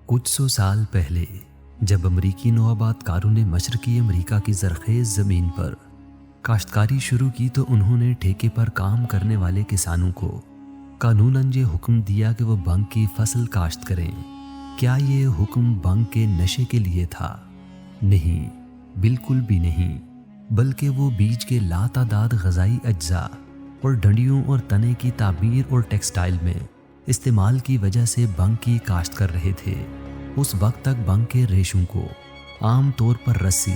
कुछ सौ साल पहले जब अमरीकी नौआबादकारों ने मशरकी अमरीका की ज़रख़ेज़ ज़मीन पर काश्तकारी शुरू की तो उन्होंने ठेके पर काम करने वाले किसानों को कानूनन ये हुक्म दिया कि वो भंग की फसल काश्त करें। क्या ये हुक्म भंग के नशे के लिए था? नहीं, बिल्कुल भी नहीं, बल्कि वो बीज के लातादाद ग़ज़ाई अज्जा और डंडियों और तने की ताबीर और टेक्सटाइल में इस्तेमाल की वजह से भंग की काश्त कर रहे थे। उस वक्त तक भंग के रेशों को आम तौर पर रस्सी,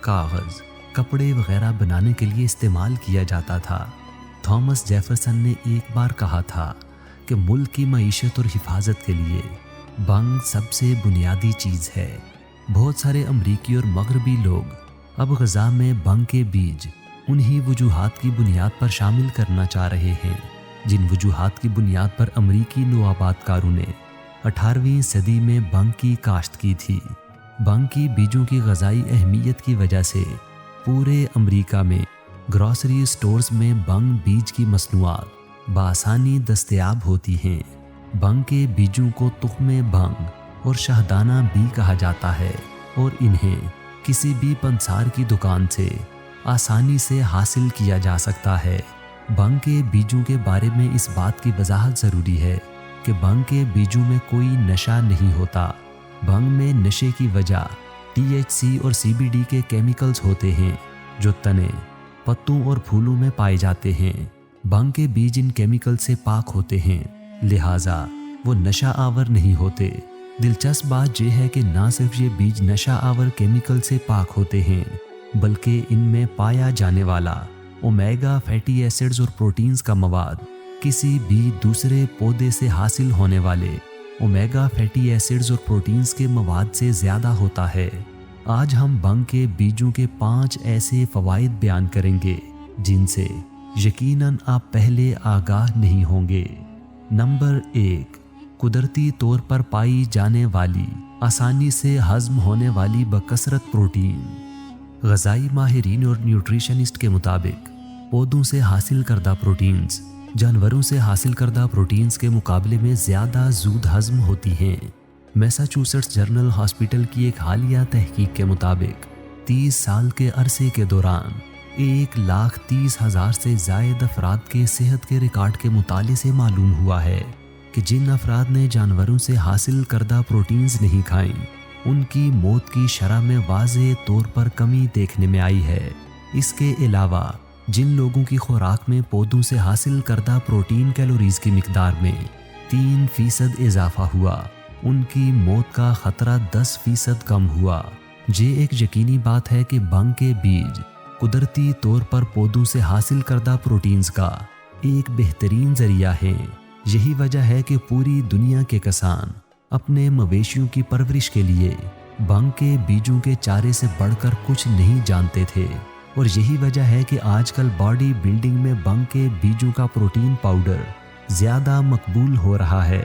कागज़, कपड़े वगैरह बनाने के लिए इस्तेमाल किया जाता था। थॉमस जेफरसन ने एक बार कहा था कि मुल्क की मईशत और हिफाजत के लिए भंग सबसे बुनियादी चीज़ है। बहुत सारे अमरीकी और मगरबी लोग अब ग़ज़ा में भंग के बीज उन्हीं वजूहात की बुनियाद पर शामिल करना चाह रहे हैं जिन वजूहात की बुनियाद पर अमरीकी नौआबादकारों ने 18वीं सदी में भंग की काश्त की थी। भंग की बीजों की ग़ज़ाई अहमियत की वजह से पूरे अमरीका में ग्रॉसरी स्टोर्स में भंग बीज की मसनूआत बआसानी दस्तयाब होती हैं। भंग के बीजों को तुख्मे भंग और शहदाना भी कहा जाता है और इन्हें किसी भी पंसार की दुकान से आसानी से हासिल किया जा सकता है। भंग के बीजों के बारे में इस बात की वजाहत ज़रूरी है कि भंग के बीजों में कोई नशा नहीं होता। भंग में नशे की वजह THC और CBD के केमिकल्स होते हैं जो तने, पत्तों और फूलों में पाए जाते हैं। भंग के बीज इन केमिकल से पाक होते हैं, लिहाजा वो नशा आवर नहीं होते। दिलचस्प बात यह है कि ना सिर्फ ये बीज नशा आवर केमिकल से पाक होते हैं बल्कि इनमें पाया जाने वाला ओमेगा फैटी एसिड्स और प्रोटीन्स का मवाद किसी भी दूसरे पौधे से हासिल होने वाले ओमेगा फैटी एसिड्स और प्रोटीन्स के मवाद से ज़्यादा होता है। आज हम भंग के बीजों के 5 ऐसे फ़वाइद बयान करेंगे जिनसे यकीनन आप पहले आगाह नहीं होंगे। नंबर 1, कुदरती तौर पर पाई जाने वाली आसानी से हज़म होने वाली बकसरत प्रोटीन। ग़ज़ाई माहिरीन और न्यूट्रिशनिस्ट के मुताबिक पौधों से हासिल करदा प्रोटीन्स जानवरों से हासिल करदा प्रोटीन्स के मुकाबले में ज़्यादा जूद हज़म होती हैं। मैसाचुसेट्स जनरल हॉस्पिटल की एक हालिया तहकीक के मुताबिक 30 साल के अरसे के दौरान 1,30,000 से ज़ायद अफराद के सेहत के रिकॉर्ड के मुताले से मालूम हुआ है कि जिन अफराद ने जानवरों से हासिल करदा प्रोटीन्स नहीं खाई उनकी मौत की शरह में वाज़ेह तौर पर कमी देखने में आई है। इसके अलावा जिन लोगों की खुराक में पौधों से हासिल करदा प्रोटीन कैलोरीज की मिकदार में 3% इजाफा हुआ, उनकी मौत का ख़तरा 10% कम हुआ। ये एक यकीनी बात है कि भंग के बीज कुदरती तौर पर पौधों से हासिल करदा प्रोटीन्स का एक बेहतरीन ज़रिया है। यही वजह है कि पूरी दुनिया के किसान अपने मवेशियों की परवरिश के लिए भंग के बीजों के चारे से बढ़कर कुछ नहीं जानते थे और यही वजह है कि आजकल बॉडी बिल्डिंग में भंग के बीजों का प्रोटीन पाउडर ज़्यादा मकबूल हो रहा है।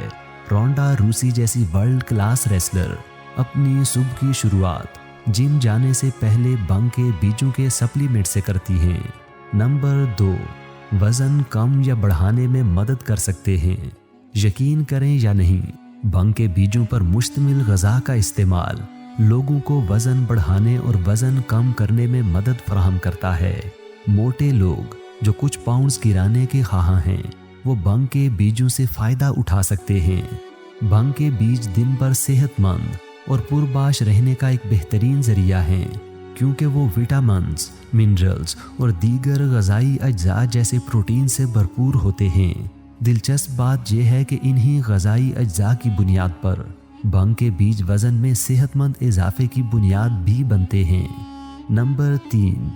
रोंडा रूसी जैसी वर्ल्ड क्लास रेसलर अपनी सुबह की शुरुआत जिम जाने से पहले भंग के बीजों के सप्लीमेंट से करती हैं। नंबर 2, वज़न कम या बढ़ाने में मदद कर सकते हैं। यकीन करें या नहीं, भंग के बीजों पर मुश्तमिल ग़ज़ा का इस्तेमाल लोगों को वज़न बढ़ाने और वज़न कम करने में मदद फराहम करता है। मोटे लोग जो कुछ पाउंड्स गिराने के ख्वाह हैं वो भंग के बीजों से फ़ायदा उठा सकते हैं। भंग के बीज दिन भर सेहतमंद और पुरबाश रहने का एक बेहतरीन ज़रिया है क्योंकि वो विटामिन्स, मिनरल्स और दीगर ग़ज़ाई अज्जा जैसे प्रोटीन से भरपूर होते हैं। दिलचस्प बात यह है कि इन्हीं ग़ज़ाई अज्जा की बुनियाद पर भंग के बीज वज़न में सेहतमंद इजाफे की बुनियाद भी बनते हैं। नंबर 3,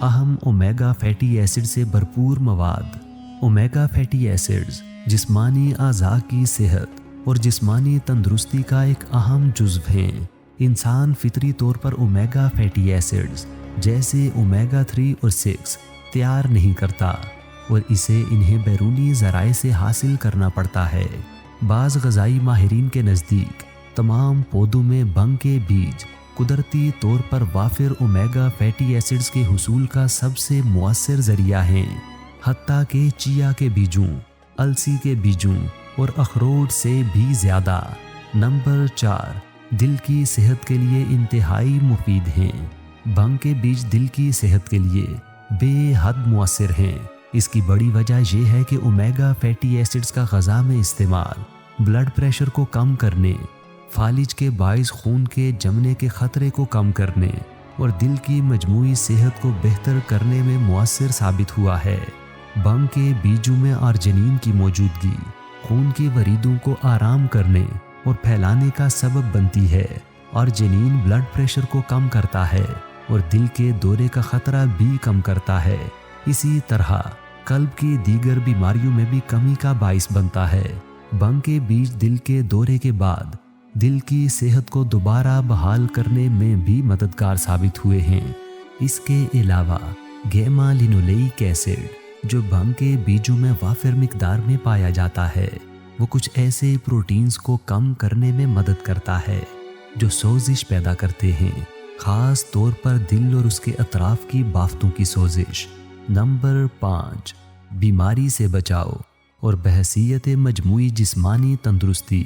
अहम ओमेगा फैटी एसिड से भरपूर मवाद। ओमेगा फैटी एसिड्स जिस्मानी आज़ा की सेहत और जिस्मानी तंदुरुस्ती का एक अहम जुज़्व हैं। इंसान फितरी तौर पर ओमेगा फैटी एसिड्स जैसे ओमेगा 3 और 6 तैयार नहीं करता और इसे इन्हें बैरूनी ज़राए से हासिल करना पड़ता है। बाज़ ग़ज़ाई माहिरीन के नज़दीक तमाम पौधों में भंग के बीज कुदरती तौर पर वाफिर ओमेगा फैटी एसिड्स के हुसूल का सबसे मुअस्सर ज़रिया हैं। हत्ता के चिया के बीजों, अलसी के बीजों और अखरोट से भी ज़्यादा। नंबर 4, दिल की सेहत के लिए इंतहाई मुफीद हैं। भंग के बीज दिल की सेहत के लिए बेहद मुअस्सिर हैं। इसकी बड़ी वजह यह है कि ओमेगा फैटी एसिड्स का ग़िज़ा में इस्तेमाल ब्लड प्रेशर को कम करने, फालिज के बाइस खून के जमने के ख़तरे को कम करने और दिल की मजमूई सेहत को बेहतर करने में मुअस्सिर साबित हुआ है। भंग के बीजों में आर्जिनिन की मौजूदगी खून की वरीदों को आराम करने और फैलाने का सबब बनती है। आर्जिनिन ब्लड प्रेशर को कम करता है और दिल के दौरे का ख़तरा भी कम करता है। इसी तरह कल्ब की दीगर बीमारियों में भी कमी का बाइस बनता है। भंग के बीज दिल के दौरे के बाद दिल की सेहत को दोबारा बहाल करने में भी मददगार साबित हुए हैं। इसके अलावा गैमा लिनोलेइक एसिड जो भंग के बीजों में वाफिर मिकदार में पाया जाता है, वो कुछ ऐसे प्रोटीन्स को कम करने में मदद करता है जो सोजिश पैदा करते हैं, ख़ास तौर पर दिल और उसके अतराफ की बाफ्तों की सोजिश। नंबर 5, बीमारी से बचाव और बहसीयत मजमूई जिस्मानी तंदुरुस्ती।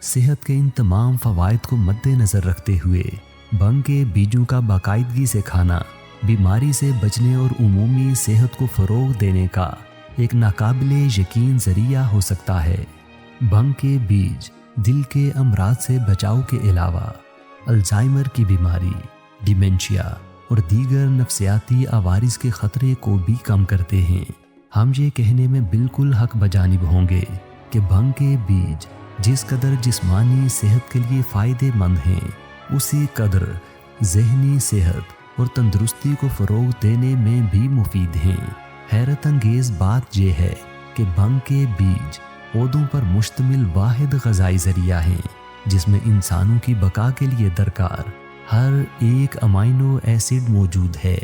सेहत के इन तमाम फ़वाइद को मद्देनज़र रखते हुए भंग के बीजों का बाकायदगी से खाना बीमारी से बचने और उमूमी सेहत को फ़रोग़ देने का एक नाकाबिले यकीन ज़रिया हो सकता है। भंग के बीज दिल के अमराज से बचाव के अलावा अल्ज़ाइमर की बीमारी, डिमेंशिया और दीगर नफ्सियाती आवारिस के ख़तरे को भी कम करते हैं। हम ये कहने में बिल्कुल हक बजानिब होंगे कि भंग के बीज जिस कदर जिस्मानी सेहत के लिए फ़ायदेमंद हैं, उसी कदर ज़हनी सेहत और तंदुरुस्ती को फ़रोग़ देने में भी मुफीद हैं। हैरत अंगेज़ बात यह है कि भंग के बीज पौधों पर मुश्तमिल वाहिद ग़िज़ाई ज़रिया हैं जिसमें इंसानों की बका के लिए दरकार हर एक अमाइनो एसिड मौजूद है।